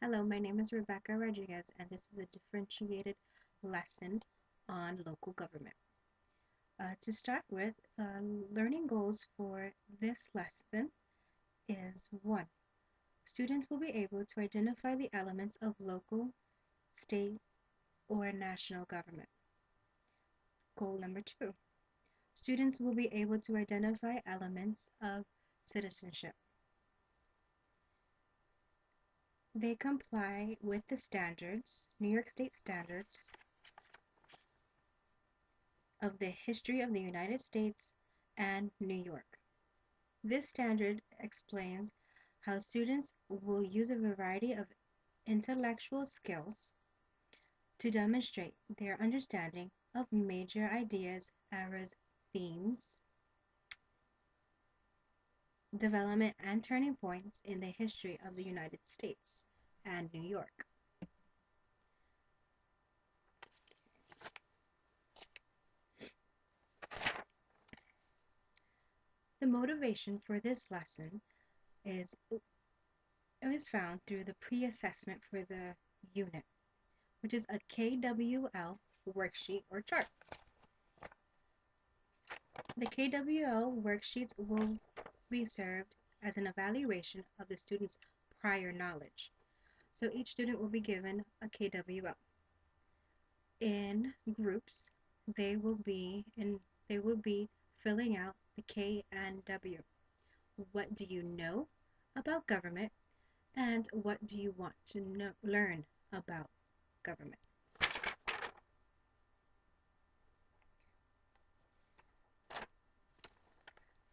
Hello, my name is Rebecca Rodriguez, and this is a differentiated lesson on local government. To start with, learning goals for this lesson is 1. Students will be able to identify the elements of local, state, or national government. Goal number 2. Students will be able to identify elements of citizenship. They comply with the standards, New York State standards, of the history of the United States and New York. This standard explains how students will use a variety of intellectual skills to demonstrate their understanding of major ideas, eras, themes, development, and turning points in the history of the United States and New York. The motivation for this lesson is found through the pre-assessment for the unit, which is a KWL worksheet or chart. The KWL worksheets will be served as an evaluation of the student's prior knowledge. So each student will be given a KWL. In groups, they will be filling out the K and W. What do you know about government, and what do you want to learn about government?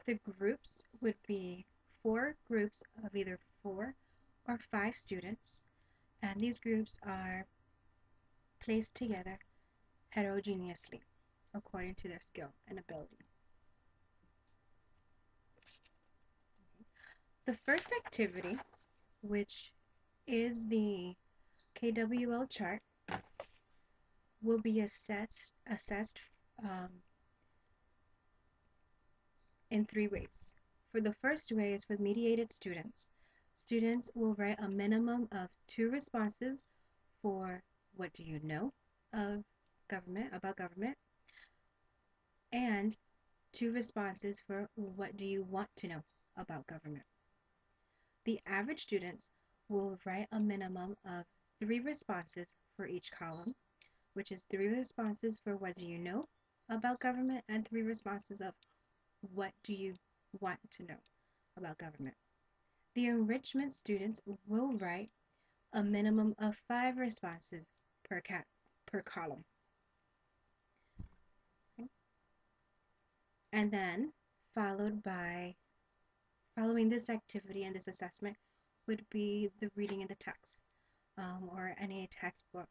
The groups would be 4 groups of either 4 or 5 students, and these groups are placed together heterogeneously according to their skill and ability. The first activity, which is the KWL chart, will be assessed in 3 ways. For the first way is with mediated students. Students will write a minimum of 2 responses for what do you know about government, and 2 responses for what do you want to know about government. The average students will write a minimum of 3 responses for each column, which is 3 responses for what do you know about government and 3 responses of what do you want to know about government. The enrichment students will write a minimum of 5 responses per column. Okay. And then following this activity and this assessment would be the reading in the text, or any textbook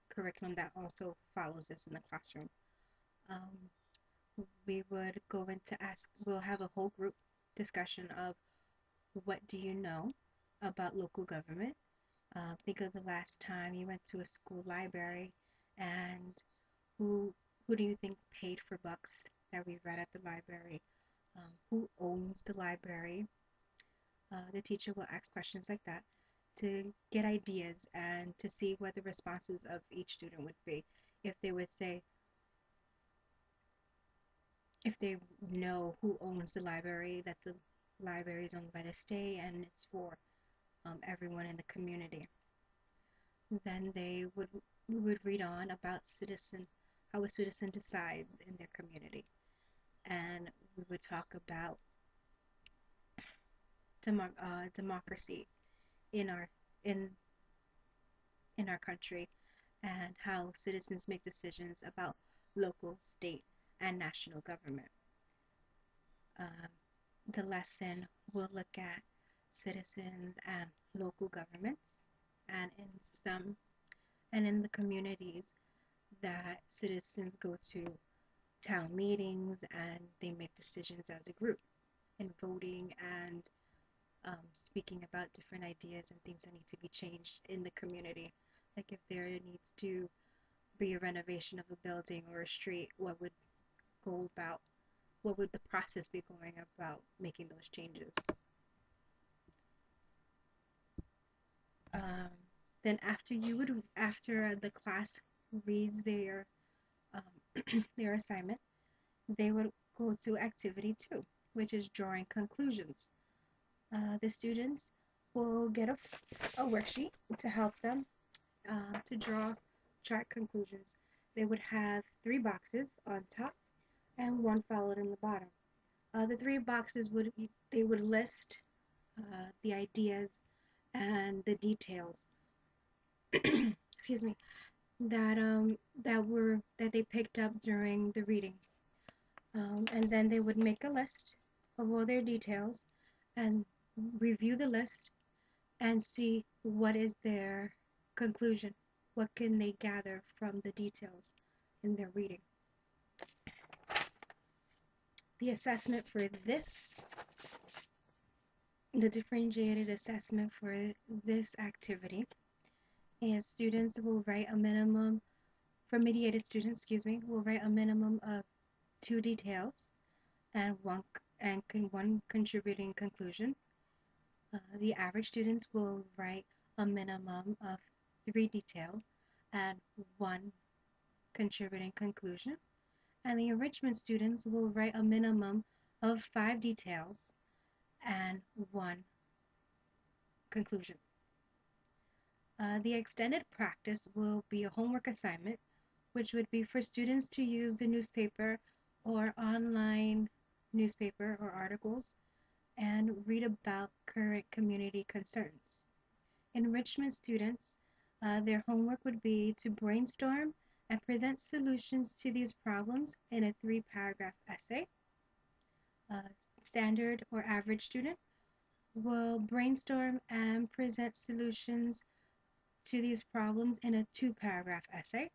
curriculum that also follows this in the classroom. We would we'll have a whole group discussion of what do you know about local government. Think of the last time you went to a school library, and who do you think paid for books that we read at the library? Who owns the library? The teacher will ask questions like that to get ideas and to see what the responses of each student would be. If they would say, if they know who owns the library, that the library is owned by the state and it's for everyone in the community. Then we would read on about how a citizen decides in their community, and we would talk about democracy in our in in our country, and how citizens make decisions about local, state, and national government. Um, the lesson will look at citizens and local governments, and in the communities that citizens go to town meetings and they make decisions as a group in voting and speaking about different ideas and things that need to be changed in the community. Like if there needs to be a renovation of a building or a street, what would the process be going about making those changes? Then after the class reads their assignment, they would go to activity 2, which is drawing conclusions. The students will get a worksheet to help them to draw chart conclusions. They would have 3 boxes on top and one followed in the bottom. The 3 boxes would list the ideas and the details, excuse me, that they picked up during the reading, and then they would make a list of all their details and review the list and see what is their conclusion. What can they gather from the details in their reading? The assessment for the differentiated assessment for this activity is mediated students, will write a minimum of 2 details and one contributing conclusion. The average students will write a minimum of 3 details and one contributing conclusion. And the enrichment students will write a minimum of 5 details and one conclusion. The extended practice will be a homework assignment, which would be for students to use the newspaper or online newspaper or articles and read about current community concerns. Enrichment students, their homework would be to brainstorm and present solutions to these problems in a 3-paragraph essay. Standard or average student will brainstorm and present solutions to these problems in a 2-paragraph essay.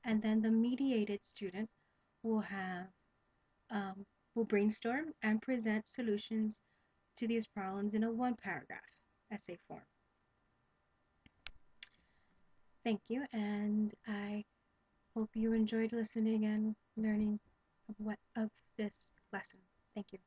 And then the mediated student will have will brainstorm and present solutions to these problems in a 1-paragraph essay form. Thank you, and I hope you enjoyed listening and learning of this lesson. Thank you.